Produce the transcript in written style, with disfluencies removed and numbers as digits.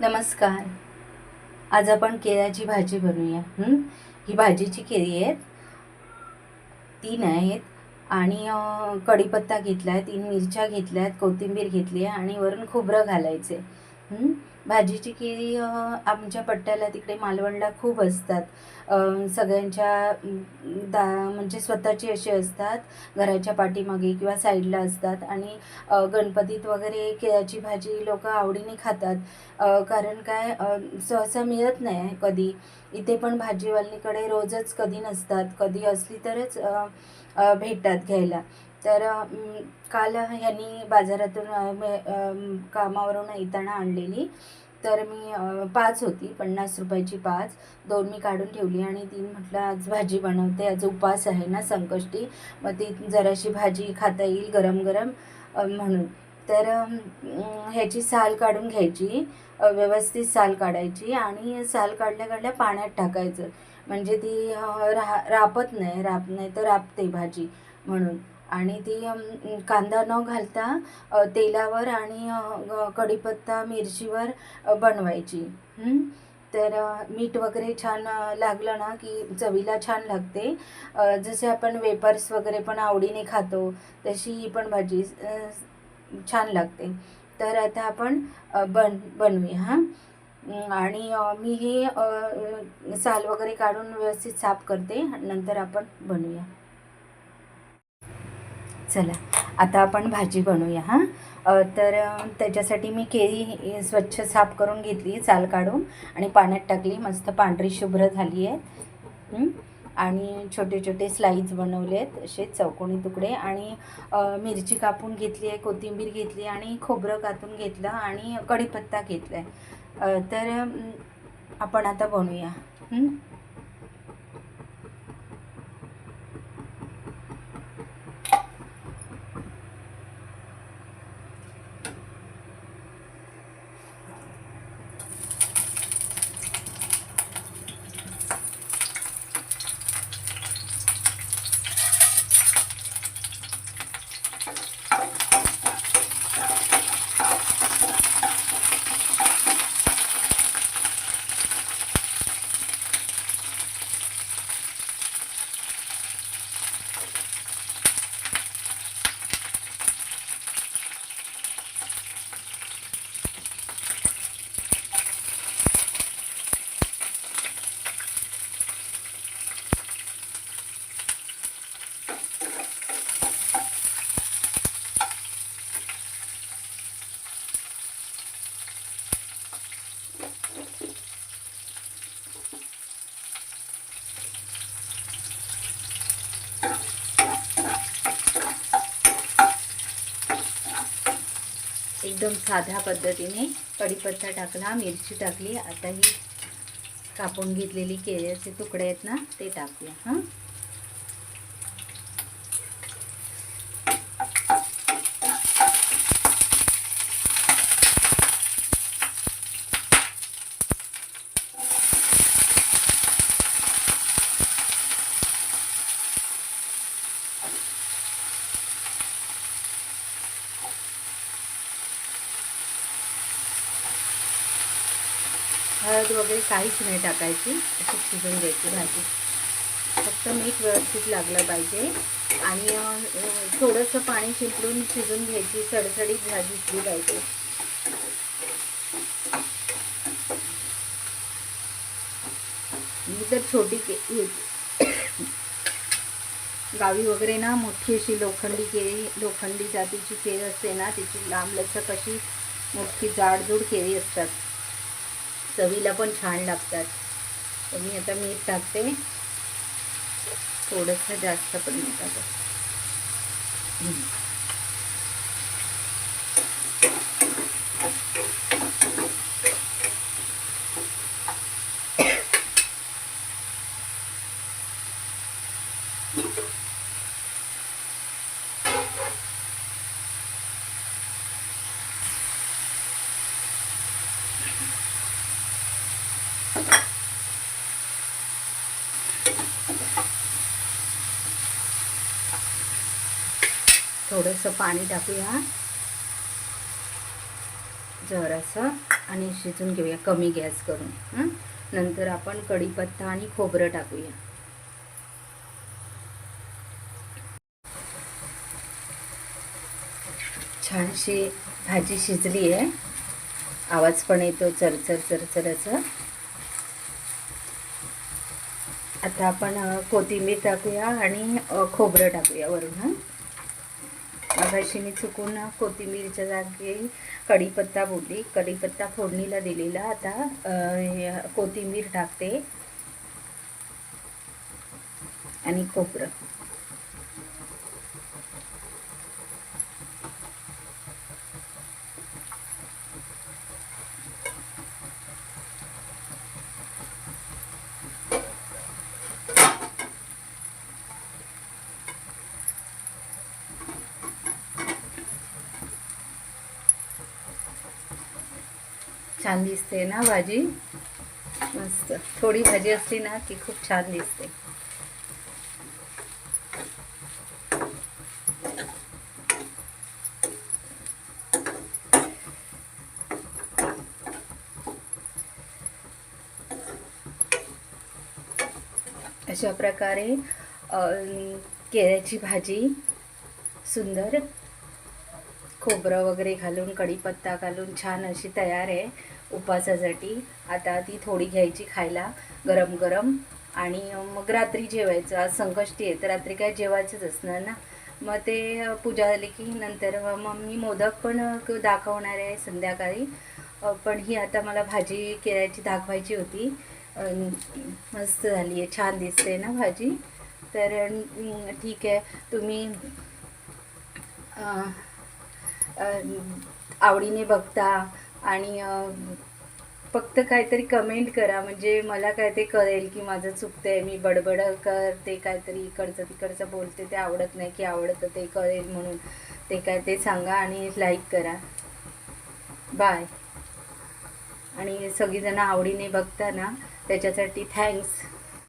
नमस्कार. आज आपण केळ्याची भाजी बनवूया. ही भाजीची केळी आहेत, 3 आहेत आणि कढीपत्ता घेतला आहे, 3 मिरच्या घेतल्या आहेत, कोथिंबीर घेतली आहे आणि वरून खोबरं घालायचं आहे. भाजीची केळी आमच्या पट्ट्याला तिकडे मालवणला खूप असतात. सगळ्यांच्या म्हणजे स्वतःची अशी असतात, घराच्या पाठीमागे किंवा साईडला असतात आणि गणपतीत वगैरे केळ्याची भाजी लोकं आवडीने खातात. कारण काय सहसा मिळत नाही कधी. इथे पण भाजीवालीकडे रोजच कधी नसतात, कधी असली तरच भेटतात घ्यायला. तर काल ह्यांनी बाजारातून कामावरून येताना आणलेली. तर मी 5 होती, 50 रुपयाची 5. 2 मी काढून ठेवली आणि 3 म्हटलं आज भाजी बनवते, आज उपवास आहे ना संकष्टी, मग ती जराशी भाजी खाता येईल गरम गरम म्हणून. तर ह्याची साल काढून घ्यायची, व्यवस्थित साल काढायची आणि साल काढल्या काढल्या पाण्यात टाकायचं, म्हणजे ती रापत नाही, नाही तर रापते भाजी म्हणून. आणि ती कांदा न घालता तेलावर आणि कढीपत्ता मिरचीवर बनवायची. तर मीठ वगैरे छान लागलं ना की चवीला छान लागते. जसे आपण वेपर्स वगैरे पण आवडीने खातो तशी ही पण भाजी छान लागते. तर आता आपण बनवूया हां. आणि मी हे साल वगैरे काढून व्यवस्थित साफ करते, नंतर आपण बनवूया. चला आता आपण भाजी बनवूया हां. तर त्याच्यासाठी मी केळी स्वच्छ साफ करून घेतली, साल काढून आणि पाण्यात टाकली, मस्त पांढरी शुभ्र झाली आहे. आणि छोटे छोटे स्लाईज बनवले आहेत असे चौकोनी तुकडे. आणि मिरची कापून घेतली आहे, कोथिंबीर घेतली आणि खोबरं कापून घेतलं आणि कढीपत्ता घेतला आहे. तर आपण आता बनवूया. एकदम साध्या पद्धतीने कढीपत्ता टाकला, मिरची टाकली. आता ही कापून घेतलेली केळ्याचे तुकडे आहेत ना ते टाकूया हां. हळद वगैरे काहीच नाही टाकायची, असं शिजवून द्यायची भाजी. फक्त मीठ व्यवस्थित लागलं पाहिजे आणि थोडंसं पाणी शिंपडून शिजवून घ्यायची, सडसडीत भाजी शिजली पाहिजे. मी तर छोटी गावी वगैरे ना मोठी अशी लोखंडी केळी, लोखंडी जातीची केळी असते ना, तिची लांब लचक अशी मोठी जाडजूड केळी असतात, चवीला पण छान लागतात. तर मी आता मीठ टाकते, थोडंसं जास्त पण नाही टाकत. थोडंसं पाणी टाकूया, जरासं आणि शिजून घेऊया कमी गॅस करून. नंतर आपण कढीपत्ता आणि खोबरं टाकूया. छानशी भाजी शिजली आहे. आवाज पण येतो चरचर चरचराचा. आता आपण कोथिंबीर टाकूया आणि खोबरं टाकूया वरून. मगाशी मी चुकून कोथिंबीरच्या जागी कढीपत्ता बोलली. कढीपत्ता फोडणीला दिलेला. आता कोथिंबीर टाकते आणि खोबरं. छान दिसते ना भाजी. मस्त. थोडी भाजी असली ना की खूप छान दिसते. अशा प्रकारे केळ्याची भाजी सुंदर खोबरं वगैरे घालून कढीपत्ता घालून छान अशी तयार आहे उपवासासाठी. आता ती थोडी घ्यायची खायला गरम गरम आणि मग रात्री जेवायचं. आज संकष्टी आहे तर रात्री काय जेवायचंच असणार ना. मग ते पूजा झाली की नंतर मग मी मोदक पण दाखवणार आहे संध्याकाळी. पण ही आता मला भाजी केळ्याची दाखवायची होती. मस्त झाली आहे, छान दिसते ना भाजी. तर ठीक आहे, तुम्ही आवडीने बघता आणि फक्त काहीतरी कमेंट करा म्हणजे मला काय ते कळेल की माझं चुकतंय. मी बडबड करते काहीतरी इकडचं तिकडचं बोलते, ते आवडत नाही की आवडतं ते कळेल म्हणून ते काय ते सांगा आणि लाईक करा. बाय. आणि सगळीजणं आवडीने बघता ना त्याच्यासाठी थँक्स.